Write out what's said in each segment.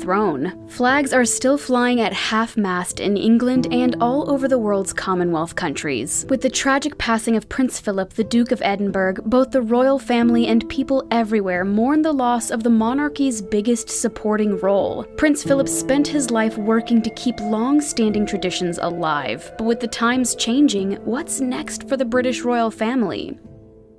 throne. Flags are still flying at half-mast in England and all over the world's Commonwealth countries. With the tragic passing of Prince Philip, the Duke of Edinburgh, both the royal family and people everywhere mourn the loss of the monarchy's biggest supporting role. Prince Philip spent his life working to keep long-standing traditions alive, but with the times changing, what's next for the British royal family?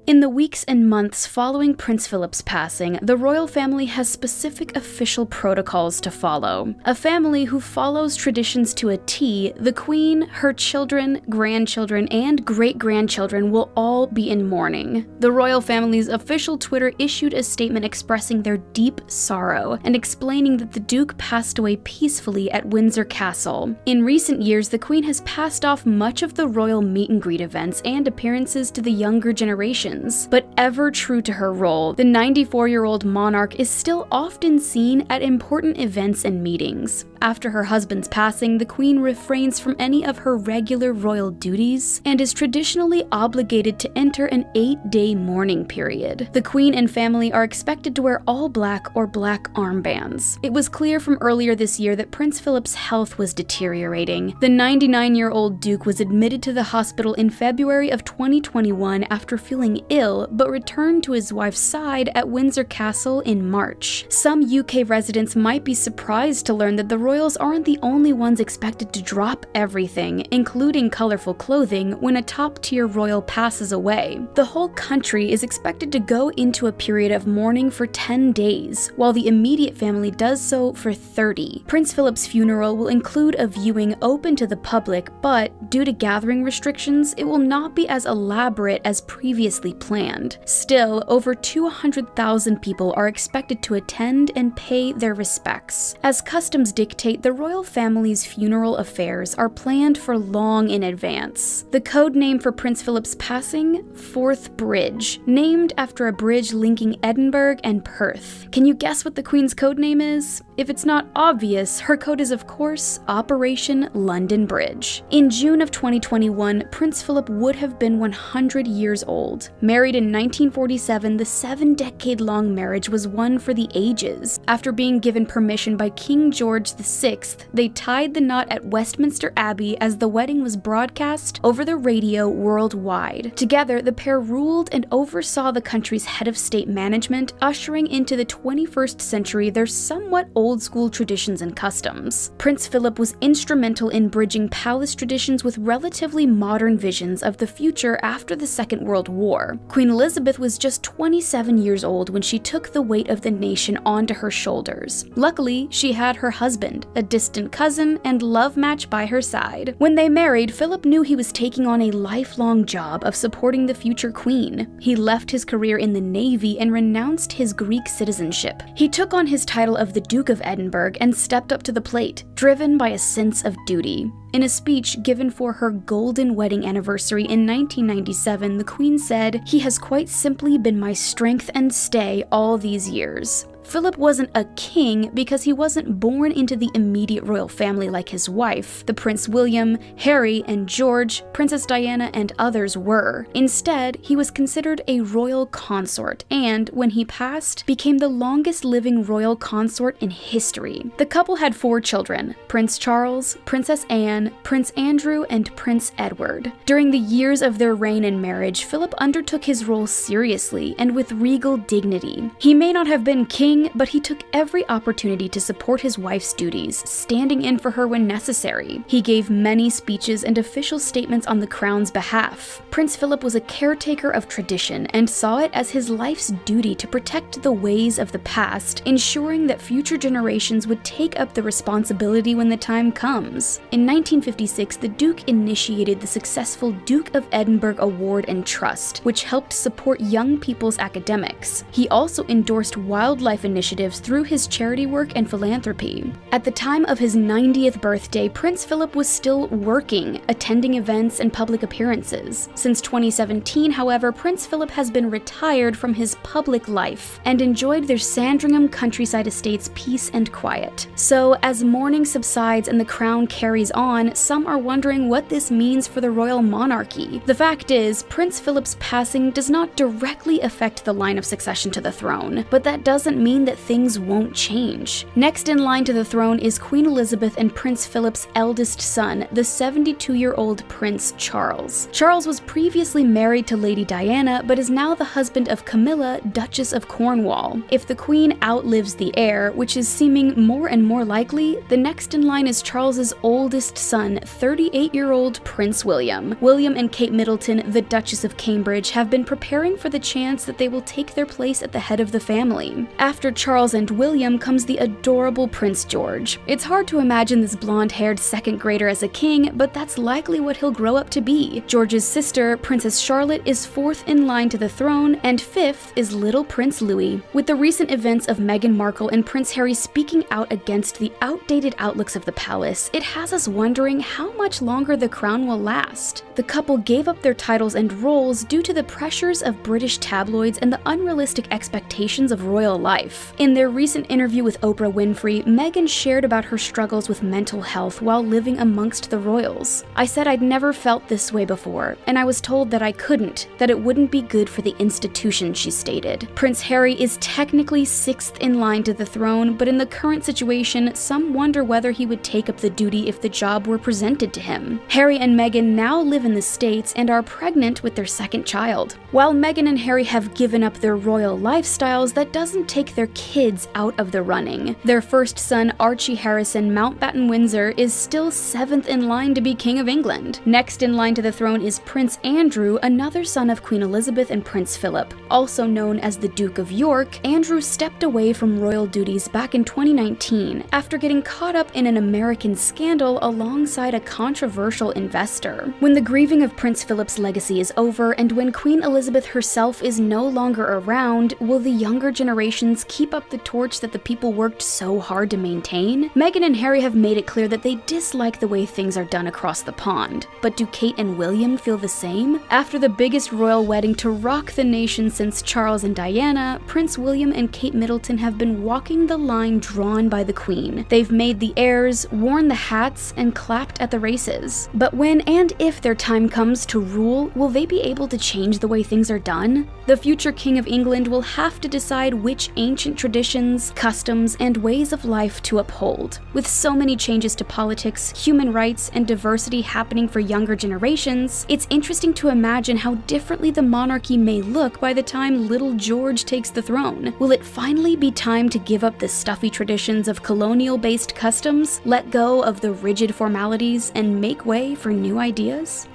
In the weeks and months following Prince Philip's passing, the royal family has specific official protocols to follow. A family who follows traditions to a T, the Queen, her children, grandchildren, and great-grandchildren will all be in mourning. The royal family's official Twitter issued a statement expressing their deep sorrow and explaining that the Duke passed away peacefully at Windsor Castle. In recent years, the Queen has passed off much of the royal meet-and-greet events and appearances to the younger generation. But ever true to her role, the 94-year-old monarch is still often seen at important events and meetings. After her husband's passing, the Queen refrains from any of her regular royal duties and is traditionally obligated to enter an 8-day mourning period. The Queen and family are expected to wear all black or black armbands. It was clear from earlier this year that Prince Philip's health was deteriorating. The 99-year-old Duke was admitted to the hospital in February of 2021 after feeling ill, but returned to his wife's side at Windsor Castle in March. Some UK residents might be surprised to learn that the royals aren't the only ones expected to drop everything, including colorful clothing, when a top-tier royal passes away. The whole country is expected to go into a period of mourning for 10 days, while the immediate family does so for 30. Prince Philip's funeral will include a viewing open to the public, but due to gathering restrictions, it will not be as elaborate as previously planned. Still, over 200,000 people are expected to attend and pay their respects. As customs dictate, the royal family's funeral affairs are planned for long in advance. The code name for Prince Philip's passing? Forth Bridge, named after a bridge linking Edinburgh and Perth. Can you guess what the Queen's code name is? If it's not obvious, her code is of course Operation London Bridge. In June of 2021, Prince Philip would have been 100 years old. Married in 1947, the 7-decade-long marriage was one for the ages. After being given permission by King George VI, they tied the knot at Westminster Abbey as the wedding was broadcast over the radio worldwide. Together, the pair ruled and oversaw the country's head of state management, ushering into the 21st century their somewhat old-school traditions and customs. Prince Philip was instrumental in bridging palace traditions with relatively modern visions of the future after the Second World War. Queen Elizabeth was just 27 years old when she took the weight of the nation onto her shoulders. Luckily, she had her husband, a distant cousin, and love match by her side. When they married, Philip knew he was taking on a lifelong job of supporting the future queen. He left his career in the Navy and renounced his Greek citizenship. He took on his title of the Duke of Edinburgh and stepped up to the plate, driven by a sense of duty. In a speech given for her golden wedding anniversary in 1997, the Queen said, "He has quite simply been my strength and stay all these years." Philip wasn't a king because he wasn't born into the immediate royal family like his wife. The Prince William, Harry, and George, Princess Diana, and others were. Instead, he was considered a royal consort and, when he passed, became the longest living royal consort in history. The couple had 4 children: Prince Charles, Princess Anne, Prince Andrew, and Prince Edward. During the years of their reign and marriage, Philip undertook his role seriously and with regal dignity. He may not have been king, but he took every opportunity to support his wife's duties, standing in for her when necessary. He gave many speeches and official statements on the crown's behalf. Prince Philip was a caretaker of tradition and saw it as his life's duty to protect the ways of the past, ensuring that future generations would take up the responsibility when the time comes. In 1956, the Duke initiated the successful Duke of Edinburgh Award and Trust, which helped support young people's academics. He also endorsed wildlife initiatives through his charity work and philanthropy. At the time of his 90th birthday, Prince Philip was still working, attending events and public appearances. Since 2017, however, Prince Philip has been retired from his public life and enjoyed their Sandringham countryside estate's peace and quiet. So, as mourning subsides and the crown carries on, some are wondering what this means for the royal monarchy. The fact is, Prince Philip's passing does not directly affect the line of succession to the throne, but that doesn't mean mean that things won't change. Next in line to the throne is Queen Elizabeth and Prince Philip's eldest son, the 72-year-old Prince Charles. Charles was previously married to Lady Diana, but is now the husband of Camilla, Duchess of Cornwall. If the Queen outlives the heir, which is seeming more and more likely, the next in line is Charles's oldest son, 38-year-old Prince William. William and Kate Middleton, the Duchess of Cambridge, have been preparing for the chance that they will take their place at the head of the family. After Charles and William comes the adorable Prince George. It's hard to imagine this blonde-haired second grader as a king, but that's likely what he'll grow up to be. George's sister, Princess Charlotte, is fourth in line to the throne, and fifth is little Prince Louis. With the recent events of Meghan Markle and Prince Harry speaking out against the outdated outlooks of the palace, it has us wondering how much longer the crown will last. The couple gave up their titles and roles due to the pressures of British tabloids and the unrealistic expectations of royal life. In their recent interview with Oprah Winfrey, Meghan shared about her struggles with mental health while living amongst the royals. "I said I'd never felt this way before, and I was told that I couldn't, that it wouldn't be good for the institution," she stated. Prince Harry is technically sixth in line to the throne, but in the current situation, some wonder whether he would take up the duty if the job were presented to him. Harry and Meghan now live in the States and are pregnant with their second child. While Meghan and Harry have given up their royal lifestyles, that doesn't take their kids out of the running. Their first son, Archie Harrison Mountbatten Windsor, is still seventh in line to be King of England. Next in line to the throne is Prince Andrew, another son of Queen Elizabeth and Prince Philip. Also known as the Duke of York, Andrew stepped away from royal duties back in 2019 after getting caught up in an American scandal alongside a controversial investor. When the grieving of Prince Philip's legacy is over and when Queen Elizabeth herself is no longer around, will the younger generations keep up the torch that the people worked so hard to maintain? Meghan and Harry have made it clear that they dislike the way things are done across the pond. But do Kate and William feel the same? After the biggest royal wedding to rock the nation since Charles and Diana, Prince William and Kate Middleton have been walking the line drawn by the Queen. They've made the airs, worn the hats, and clapped at the races. But when and if their time comes to rule, will they be able to change the way things are done? The future King of England will have to decide which ancient traditions, customs, and ways of life to uphold. With so many changes to politics, human rights, and diversity happening for younger generations, it's interesting to imagine how differently the monarchy may look by the time little George takes the throne. Will it finally be time to give up the stuffy traditions of colonial-based customs, let go of the rigid formalities, and make way for new ideas?